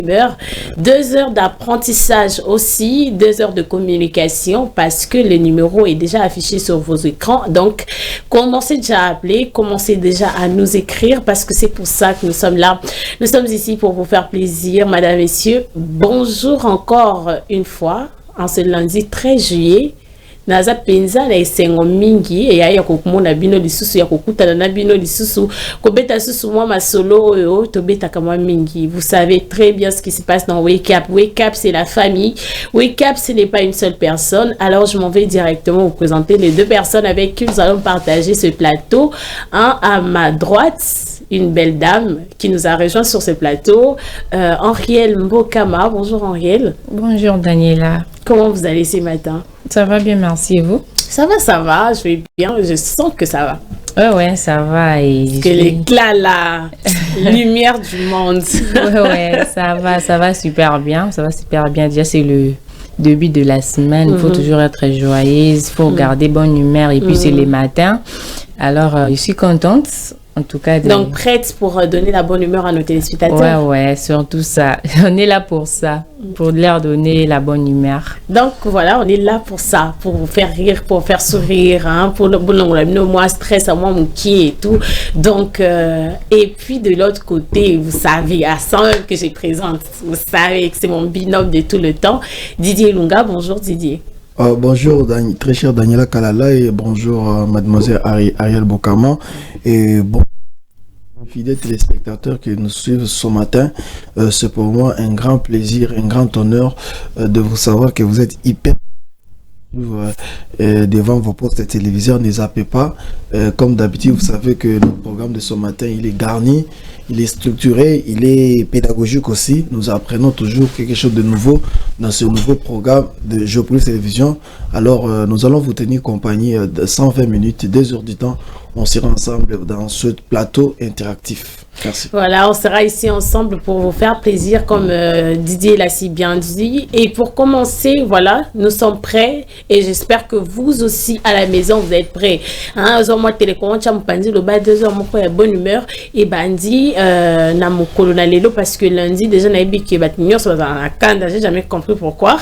heure, 2 heures d'apprentissage aussi, 2 heures de communication parce que le numéro est déjà affiché sur vos écrans. Donc, commencez déjà à appeler, commencez déjà à nous écrire parce que c'est pour ça que nous sommes là. Nous sommes ici pour vous faire plaisir, madame, messieurs. Bonjour encore une fois, en ce lundi 13 juillet. Naza penza na esengo mingi e ya kokumona bino lisusu ya kokutana na bino lisusu kobeta susu mwa masolo oyo tobeta kama mingi. Vous savez très bien ce qui se passe dans Wake Up. Wake Up, c'est la famille. Wake Up, ce n'est pas une seule personne. Alors je m'en vais directement vous présenter les deux personnes avec qui nous allons partager ce plateau. Un à ma droite, une belle dame qui nous a rejoint sur ce plateau, Henrielle Mbokama. Bonjour Henrielle. Bonjour Daniela. Comment vous allez ce matin? Ça va bien, merci, et vous? Ça va, je vais bien, je sens que ça va. Ouais, ça va. Et que l'éclat, la lumière du monde. Ouais, ça va super bien, Déjà, c'est le début de la semaine, il faut toujours être joyeuse, il faut garder bonne humeur, et puis c'est les matins. Alors, je suis contente. En tout cas, donc, prête pour donner la bonne humeur à nos téléspectateurs. Ouais, surtout ça. On est là pour ça, pour leur donner la bonne humeur. Donc, voilà, on est là pour ça, pour vous faire rire, pour faire sourire, hein, pour le bon moi, stress, à moi, mon qui et tout. Donc, et puis de l'autre côté, vous savez, à 100 que j'ai présente, vous savez que c'est mon binôme de tout le temps, Didier Lunga. Bonjour Didier. Bonjour, très chère Daniela Kalala, et bonjour mademoiselle Ariel Bokama, et bon, fidèles téléspectateurs qui nous suivent ce matin. C'est pour moi un grand plaisir, un grand honneur de vous savoir que vous êtes hyper devant vos postes de télévision. Ne zappez pas. Comme d'habitude, vous savez que le programme de ce matin, il est garni, il est structuré, il est pédagogique aussi. Nous apprenons toujours quelque chose de nouveau dans ce nouveau programme de Géopolitique Télévision. Alors, nous allons vous tenir compagnie de 120 minutes, 2 heures du temps. On sera ensemble dans ce plateau interactif. Merci. Voilà, on sera ici ensemble pour vous faire plaisir, comme Didier l'a si bien dit. Et pour commencer, voilà, nous sommes prêts et j'espère que vous aussi à la maison, vous êtes prêts. Hein, moi, télécommande, je me le bas 2 heures, mon bonne humeur. Et bandi, na mon colonel parce que lundi, déjà, n'a dit que Batignon soit dans la canne. J'ai jamais compris pourquoi.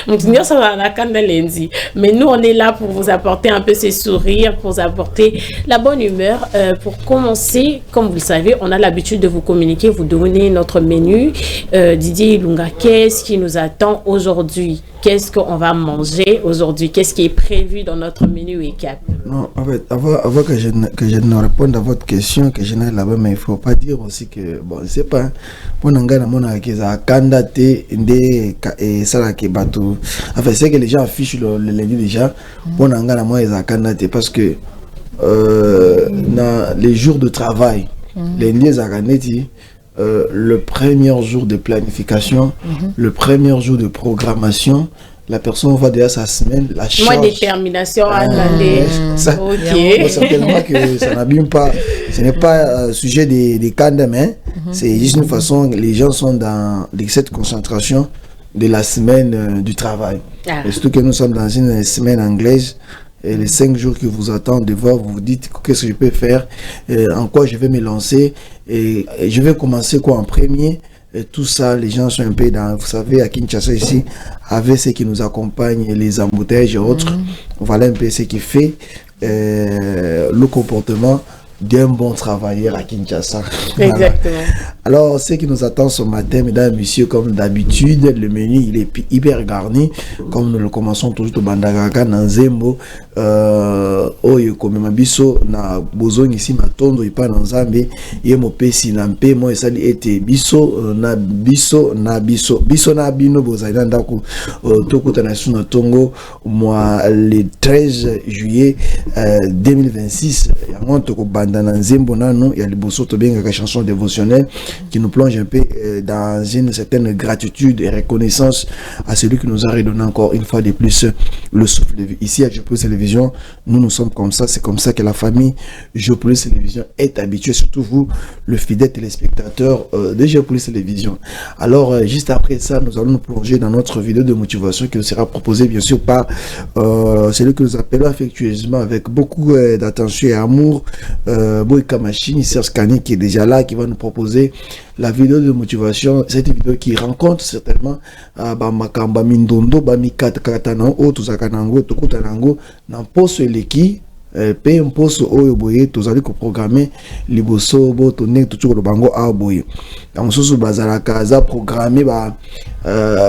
Batignon soit dans la canne lundi. Mais nous, on est là pour vous apporter un peu ces sourires, pour vous apporter la bonne humeur. Pour commencer, comme vous le savez, on a l'habitude de vous communiquer, vous donner notre menu. Didier Ilunga, qu'est-ce qui nous attend aujourd'hui? Qu'est-ce qu'on va manger aujourd'hui? Qu'est-ce qui est prévu dans notre menu Wake Up? Non, en fait, avant que je ne réponde à votre question, que je n'aille là-bas, mais il ne faut pas dire aussi que, bon, je ne sais pas, pour n'engager mon akeza kandate et ça qui bateau. Enfin, c'est que les gens affichent le lundi déjà, pour n'engager moi ils kandate parce que dans les jours de travail, lundi zaganeti, le premier jour de planification, le premier jour de programmation, la personne va déjà sa semaine, la charge. Moins détermination à aller. Ok. Certainement que ça n'abîme pas. Ce n'est pas sujet des candes, mais c'est juste une façon. Les gens sont dans cette concentration de la semaine du travail. Et surtout que nous sommes dans une semaine anglaise. Et les 5 jours qui vous attendent de voir, vous vous dites qu'est-ce que je peux faire, en quoi je vais me lancer, et je vais commencer quoi en premier. Et tout ça, les gens sont un peu dans, vous savez, à Kinshasa ici, avec ceux qui nous accompagnent, les embouteillages et autres. Voilà un peu ce qui fait le comportement d'un bon travailleur à Kinshasa. Exactement. Voilà. Alors, ce qui nous attend ce matin, mesdames et messieurs, comme d'habitude, le menu il est hyper garni, comme nous le commençons toujours au Bandagaga, dans Zembo, oyo komema biso na bozong ici matondo ipa na Nzambe, yemo pesi na mpe mo esali ete biso na bino bozali ndako tokuta na suna tongo moi le 13 juillet 2026 yango toko banda na Nzembo nano ya liboso to benga chanson dévotionnelle qui nous plonge un peu dans une certaine gratitude et reconnaissance à celui qui nous a redonné encore une fois de plus le souffle de vie. Ici à Géopolitique Télévision, nous sommes comme ça, c'est comme ça que la famille Géopolitique Télévision est habituée, surtout vous, le fidèle téléspectateur de Géopolitique Télévision. Alors, juste après ça, nous allons nous plonger dans notre vidéo de motivation qui nous sera proposée bien sûr par celui que nous appelons affectueusement avec beaucoup d'attention et amour, Boy Kamachini, Serge Kani qui est déjà là, qui va nous proposer la vidéo de motivation, cette vidéo qui rencontre certainement Makamba Mindondo, Mikata Katana, Otuzakanango, Tokutanango, Namposo Eleki, pe mposo oyo boye tozali ko programmer liboso bo tourner tout le bango a boye donc soso bazala kaza programmer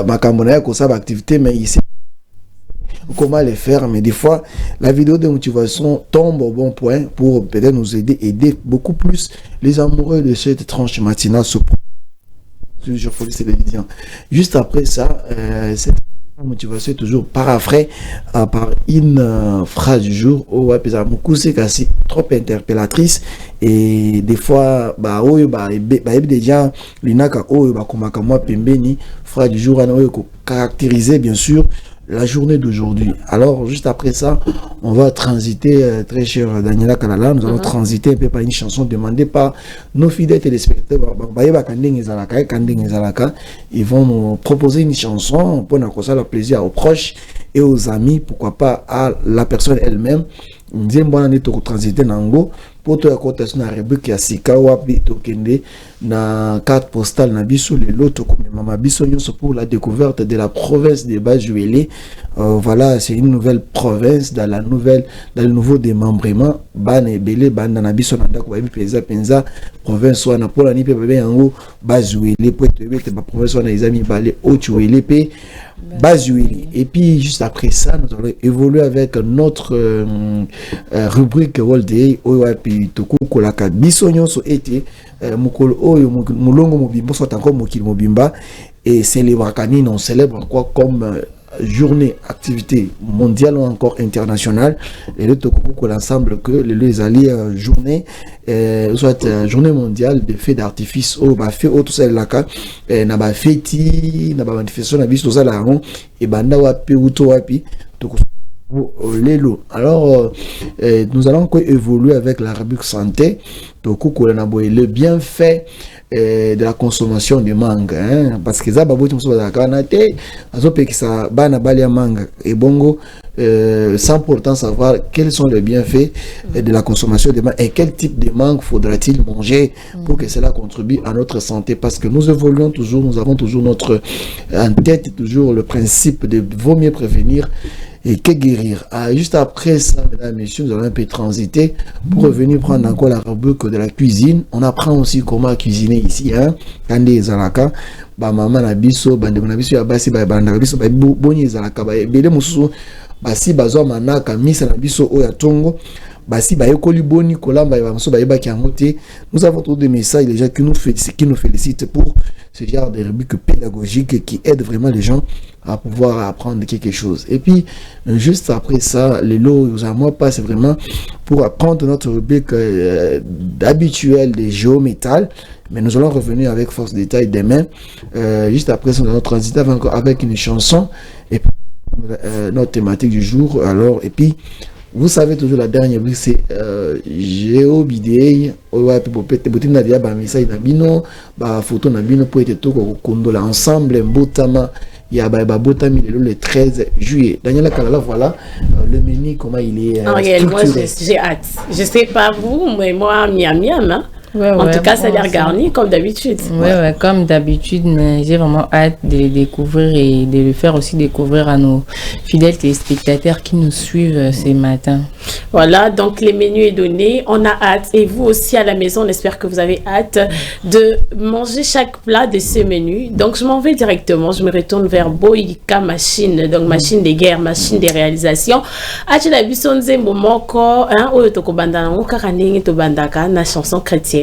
makambo na ko sa activité mais ici comment les faire, mais des fois la vidéo de motivation tombe au bon point pour peut-être nous aider beaucoup plus les amoureux de cette tranche matinale toujours juste après ça cette motivation est toujours paraphrasée par une phrase du jour où c'est quasi trop interpellatrice et des fois déjà l'inaka komaka moi pembeni phrase du jour caractériser bien sûr la journée d'aujourd'hui. Alors, juste après ça, on va transiter, très cher Daniela Kalala, nous allons transiter un peu par une chanson demandée par nos fidèles téléspectateurs. Ils vont nous proposer une chanson pour nous causer le plaisir aux proches et aux amis, pourquoi pas à la personne elle-même. Nous allons transiter nango pour te raconter na rubrique ya sika wapi tokende na carte postale na biso le loto comme mama biso nyonso pour la découverte de la province de Bajuele. Voilà, c'est une nouvelle province dans le nouveau démembrement bana ebele banda na biso na ndako ba penza province wana pour la ni pe yango Bajuele pour te ba province wana ezami balé Otuele pe Bajuele. Et puis juste après ça nous allons évoluer avec notre rubrique World Day oyapi toko la ka biso nyonso ete mukolo oyo mulongo mobimba soit encore mokili mobimba et célèbre kanini on célèbre quoi comme journée activité mondiale ou encore internationale et le toko l'ensemble que les alliés journée soit journée mondiale de feux d'artifice au ba fait tout ça la ka na ba feti na ba manifestation na biso ça la rond et banda wapi uto wapi toko Lelo. Alors, nous allons évoluer avec la rubrique santé. Le bienfait de la consommation de mangue. Parce que ça, et bongo, sans pourtant savoir quels sont les bienfaits de la consommation de mangue et quel type de mangue faudra-t-il manger pour que cela contribue à notre santé. Parce que nous évoluons toujours, nous avons toujours notre en tête toujours le principe de vaut mieux prévenir et que guérir. Juste après ça, mesdames et messieurs, nous allons un peu transiter pour revenir prendre encore la rubrique de la cuisine. On apprend aussi comment cuisiner ici, Kande Zalaka, maman na biso, bande na biso ya basi ba banda biso ba boni Zalaka ba bele mususu basi bazo manaka misa na biso oya tongo. Basi ba yekoli boni kolamba ba muso ba yeba ki angote. Nous avons tous des messages déjà qui nous félicitent pour ce genre de rubrique pédagogique qui aide vraiment les gens à pouvoir apprendre quelque chose. Et puis juste après ça, les lots à moi pas c'est vraiment pour apprendre notre rubrique habituelle des géométal, mais nous allons revenir avec force détail demain. Juste après ça, nous allons transiter avec une chanson et puis notre thématique du jour. Alors et puis vous savez toujours la dernière rubrique c'est géobidei owa pe bopete botina dia ba message na bino ba photo na bino pour être tout kondola ensemble mbotama ya ba botami le 13 juillet. Daniela Kalala, voilà le menu comment il est moi j'ai hâte. Je sais pas vous mais moi miam hein. En tout cas, ça a l'air garni comme d'habitude. Ouais, comme d'habitude, mais j'ai vraiment hâte de le découvrir et de le faire aussi découvrir à nos fidèles téléspectateurs qui nous suivent ces matins. Voilà, donc les menus est donné, on a hâte et vous aussi à la maison, on espère que vous avez hâte de manger chaque plat de ce menu. Donc je m'en vais directement, je me retourne vers Boyika Machine, donc machine de guerre, machine de réalisation. Achila bisonze momoko, oyo tokobanda na ngokaka ndenge tobandaka na chanson chrétienne.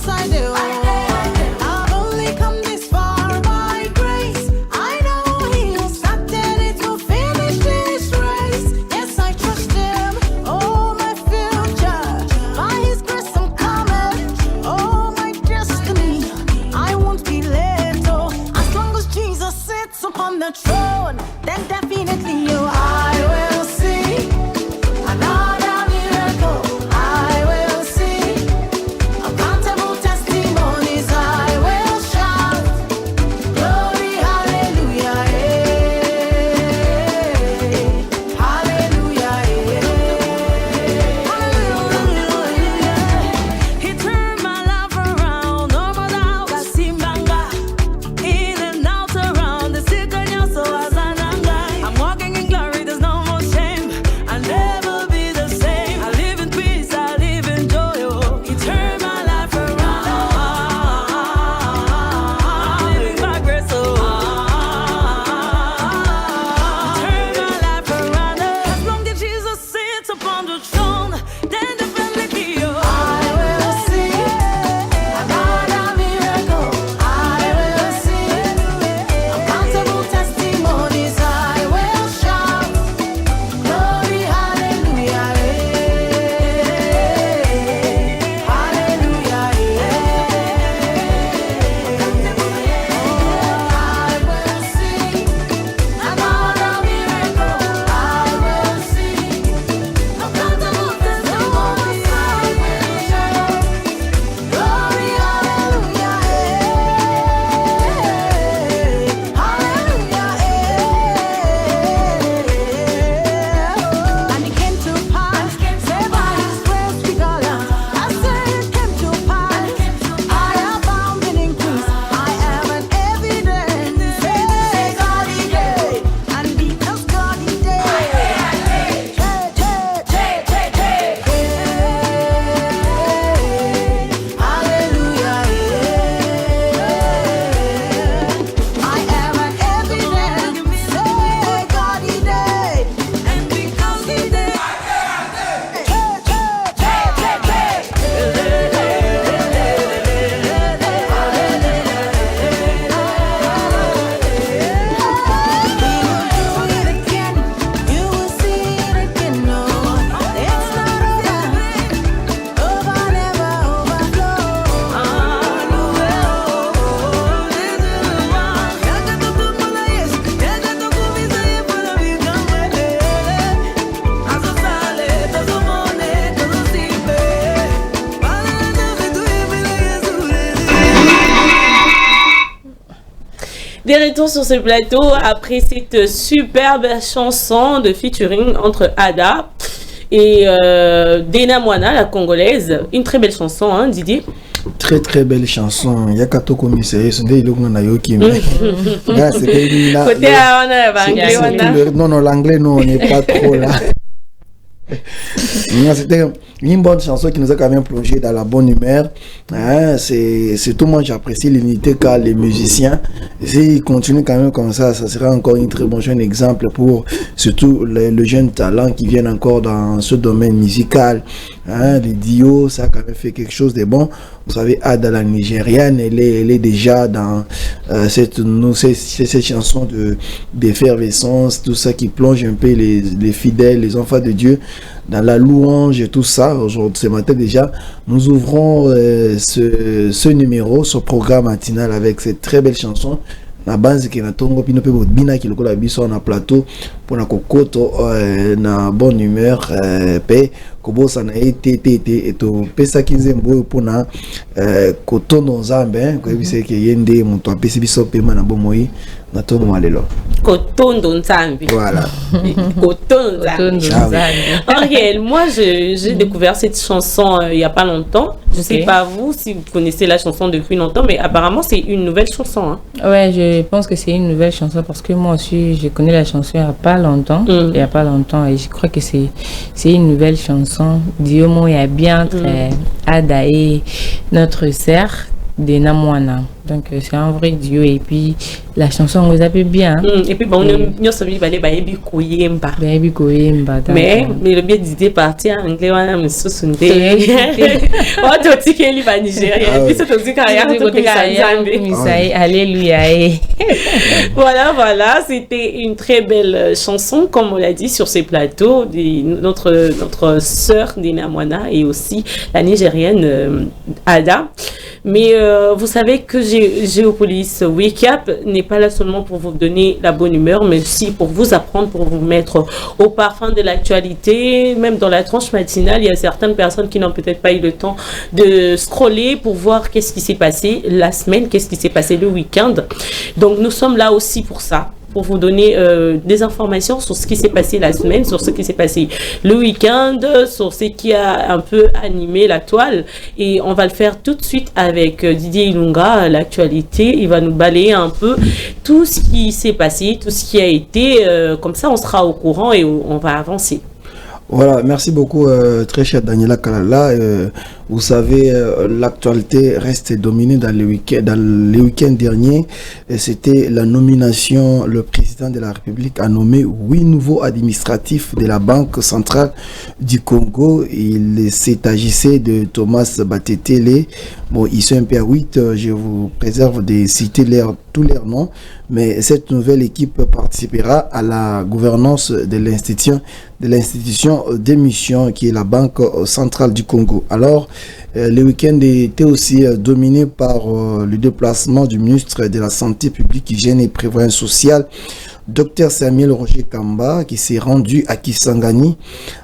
Side sits upon the throne, then definitely I will see another miracle. I will see uncountable testimonies. I will shout glory, hallelujah, hallelujah, hallelujah. He turned my life around, no more doubt. Kasimbanga, in and out around the sick and young, so as I'm walking in glory, there's no more shame. I'll never be the same. I live in peace, I live in joy. Oh, he turned my life around. I'm living by grace, oh. He turned my life around. As long as Jesus sits upon the throne, then definitely I will see another miracle. I will see uncountable testimonies. I will shout glory, hallelujah, hallelujah, I will see another miracle. I will see uncountable testimonies. I will shout glory, hallelujah, hallelujah. And it came to pass, say by His grace we got out. I said it came to pass, I abound in increase. I am an evidence, say God He did, and because God He did, hallelujah, I am an evidence, say God He did, and because He did, you will see it again, no, it's not over, never Des retours sur ce plateau après cette superbe chanson de featuring entre Ada et Dena Mwana, la congolaise. Une très belle chanson, hein, Didier? Très très belle chanson. Il y a Kato Komisaye, c'est des logos na yoki. Côté non, l'anglais, non, on n'est pas trop là. C'était une bonne chanson qui nous a quand même plongé dans la bonne humeur. Hein, c'est tout le monde, j'apprécie l'unité qu'a les musiciens. S'ils continuent quand même comme ça sera encore un très bon jeune exemple pour surtout le jeune talent qui viennent encore dans ce domaine musical. Hein, les Dio, ça a quand même fait quelque chose de bon. Vous savez, Ada la Nigériane, elle est déjà dans cette chanson d'effervescence, tout ça qui plonge un peu les fidèles, les enfants de Dieu dans la louange et tout ça. Aujourd'hui, ce matin déjà, nous ouvrons ce numéro, ce programme matinal avec cette très belle chanson. Na base qui na tongo pino pe bina qui lokola biso na plateau pour na kokoto na bonne humeur pe kobosa na été et to pesa kinzembo pour na kotono nzambe ko bise ke yende muto apesi biso pe na bomoi na tongo malelo kotondo nzambe. Voilà. Kotondo nzambe. Ok, moi j'ai découvert cette chanson il y a pas longtemps. Je sais pas vous si vous connaissez la chanson depuis longtemps, mais apparemment c'est une nouvelle chanson, hein. Ouais, je pense que c'est une nouvelle chanson parce que moi aussi je connais la chanson il y a pas longtemps, et je crois que c'est une nouvelle chanson. Diomo y a bien Ada et notre sœur Dena Mwana. Donc c'est un vrai duo et puis la chanson vous appelle bien. Et puis bon, nous sommes allés baebi koyemba. Baebi koyemba. Mais le bien d'idée partir en anglais wana me sousunde. Oh tu dis qu'il est pas nigérien. Puis c'est aussi carrière alléluia. Voilà, c'était une très belle chanson comme on l'a dit sur ces plateaux notre sœur Dena Mwana et aussi la nigérienne Ada. Mais vous savez que j'ai Géopolis Wake Up n'est pas là seulement pour vous donner la bonne humeur, mais aussi pour vous apprendre, pour vous mettre au parfum de l'actualité. Même dans la tranche matinale, il y a certaines personnes qui n'ont peut-être pas eu le temps de scroller pour voir qu'est-ce qui s'est passé la semaine, qu'est-ce qui s'est passé le week-end. Donc nous sommes là aussi pour ça, pour vous donner des informations sur ce qui s'est passé la semaine, sur ce qui s'est passé le week-end, sur ce qui a un peu animé la toile. Et on va le faire tout de suite avec Didier Ilunga, l'actualité. Il va nous balayer un peu tout ce qui s'est passé, tout ce qui a été. Comme ça, on sera au courant et on va avancer. Voilà, merci beaucoup, très chère Daniela Kalala. Vous savez, l'actualité reste dominée dans les week-ends derniers. C'était la nomination. Le président de la République a nommé 8 nouveaux administratifs de la Banque centrale du Congo. Il s'agissait de Thomas Batetele. Bon, ils sont un peu à 8. Je vous préserve de citer tous leurs noms. Mais cette nouvelle équipe participera à la gouvernance de l'institution d'émission qui est la Banque centrale du Congo. Alors, le week-end était aussi dominé par le déplacement du ministre de la Santé publique, Hygiène et Prévoyance sociale, Dr Samuel Roger Kamba, qui s'est rendu à Kisangani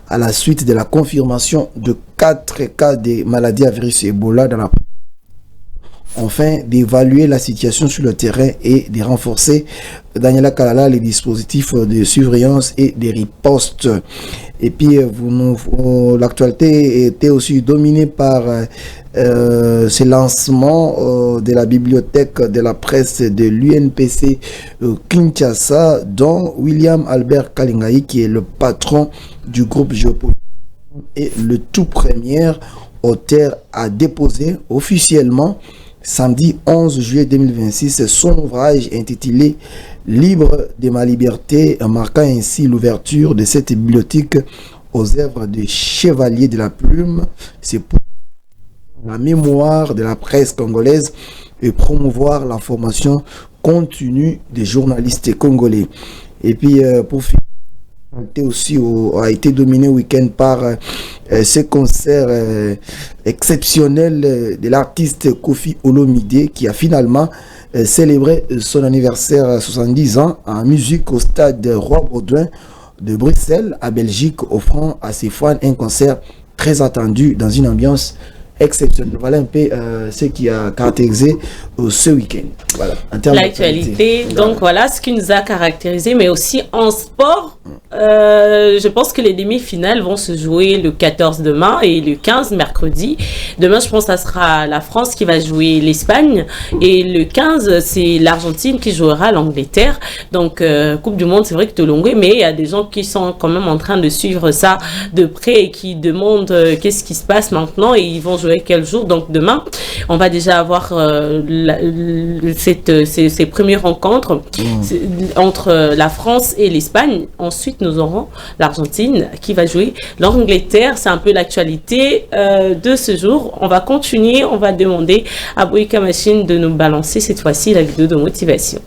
à la suite de la confirmation de 4 cas de maladies à virus Ebola dans la enfin d'évaluer la situation sur le terrain et de renforcer, Daniela Kalala, les dispositifs de surveillance et de riposte. Et puis l'actualité était aussi dominée par ce lancement de la bibliothèque de la presse de l'UNPC Kinshasa, dont William Albert Kalingai, qui est le patron du groupe Géopolis, et le tout premier auteur a déposé officiellement samedi 11 juillet 2026 son ouvrage intitulé Libre de ma liberté, marquant ainsi l'ouverture de cette bibliothèque aux œuvres de chevaliers de la plume. C'est pour la mémoire de la presse congolaise et promouvoir la formation continue des journalistes congolais. Et puis pour finir, a été dominé week-end par ce concert exceptionnel de l'artiste Kofi Olomide, qui a finalement célébré son anniversaire 70 ans en musique au stade Roi Baudouin de Bruxelles, à Belgique, offrant à ses fans un concert très attendu dans une ambiance exceptionnelle. Voilà un peu ce qui a caractérisé ce week-end. Voilà, l'actualité. Donc voilà ce qui nous a caractérisé, mais aussi en sport. Je pense que les demi-finales vont se jouer le 14 demain et le 15 mercredi. Demain, je pense que ça sera la France qui va jouer l'Espagne et le 15, c'est l'Argentine qui jouera l'Angleterre. Donc, Coupe du Monde, c'est vrai que tu es longué, mais il y a des gens qui sont quand même en train de suivre ça de près et qui demandent qu'est-ce qui se passe maintenant et ils vont jouer quel jour. Donc, demain, on va déjà avoir ces premières rencontres entre la France et l'Espagne. Ensuite, nous aurons l'Argentine qui va jouer l'Angleterre. C'est un peu l'actualité de ce jour. On va continuer, on va demander à Bouyka Machine de nous balancer cette fois-ci la vidéo de motivation.